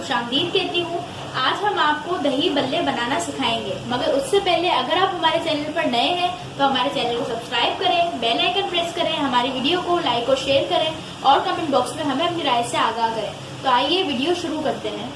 खुशामदीद कहती हूँ। आज हम आपको दही बल्ले बनाना सिखाएंगे, मगर उससे पहले अगर आप हमारे चैनल पर नए हैं तो हमारे चैनल को सब्सक्राइब करें, बेल आइकन प्रेस करें, हमारी वीडियो को लाइक और शेयर करें और कमेंट बॉक्स में हमें अपनी राय से आगाह करें। तो आइए वीडियो शुरू करते हैं।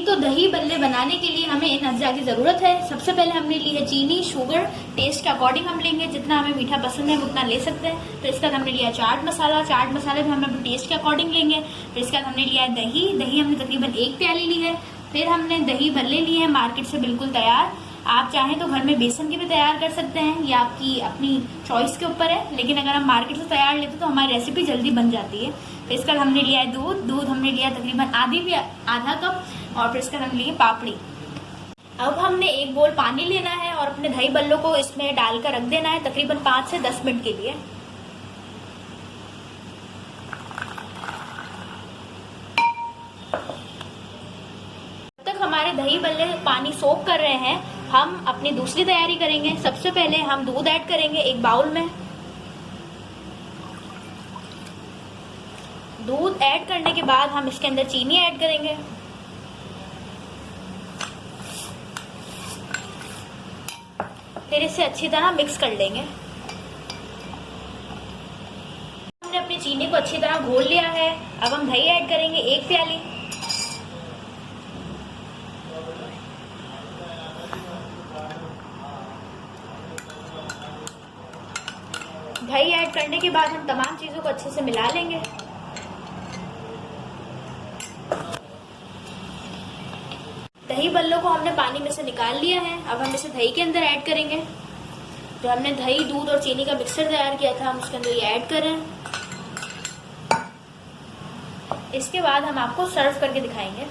तो दही बल्ले बनाने के लिए हमें इन अज्जा की जरूरत है। सबसे पहले हमने ली है चीनी, शुगर, टेस्ट के अकॉर्डिंग हम लेंगे, जितना हमें मीठा पसंद है उतना ले सकते हैं। तो इसका हमने लिया चाट मसाला भी हम अपने टेस्ट के अकॉर्डिंग लेंगे। फिर इसका हमने लिया है दही हमने तकरीबन 1 प्याली ली है। फिर हमने दही बल्ले लिए हैं मार्केट से बिल्कुल तैयार। आप चाहें तो घर में बेसन के भी तैयार कर सकते हैं, या आपकी अपनी चॉइस के ऊपर है, लेकिन अगर हम मार्केट से तैयार लेते तो हमारी रेसिपी जल्दी बन जाती है। फिर इसका हमने लिया है दूध हमने लिया तकरीबन आधा कप, और फिर इसका हमने लिए पापड़ी। अब हमने 1 बोल पानी लेना है और अपने दही बल्लों को इसमें डालकर रख देना है तकरीबन 5 से 10 मिनट के लिए। जब तक हमारे दही बल्ले पानी सोख कर रहे हैं, हम अपनी दूसरी तैयारी करेंगे। सबसे पहले हम दूध ऐड करेंगे 1 बाउल में। दूध ऐड करने के बाद हम इसके अंदर चीनी ऐड करेंगे। फिर इसे अच्छी तरह मिक्स कर लेंगे। हमने अपनी चीनी को अच्छी तरह घोल लिया है। अब हम दही ऐड करेंगे 1 प्याली। दही ऐड करने के बाद हम तमाम चीजों को अच्छे से मिला लेंगे। दही बल्लों को हमने पानी में से निकाल लिया है। अब हम इसे दही के अंदर ऐड करेंगे। जो हमने दही, दूध और चीनी का मिक्सचर तैयार किया था, हम उसके अंदर ये ऐड कर रहे हैं। इसके बाद हम आपको सर्व करके दिखाएंगे।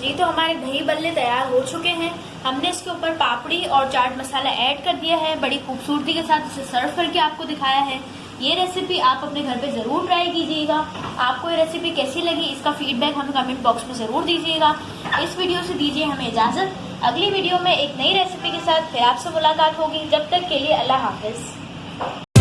जी, तो हमारे दही बल्ले तैयार हो चुके हैं। हमने इसके ऊपर पापड़ी और चाट मसाला ऐड कर दिया है। बड़ी खूबसूरती के साथ इसे सर्व करके आपको दिखाया है। ये रेसिपी आप अपने घर पे ज़रूर ट्राई कीजिएगा। आपको ये रेसिपी कैसी लगी, इसका फीडबैक हमें कमेंट बॉक्स में ज़रूर दीजिएगा। इस वीडियो से दीजिए हमें इजाज़त। अगली वीडियो में एक नई रेसिपी के साथ फिर आपसे मुलाकात होगी। जब तक के लिए अल्लाह हाफिज़।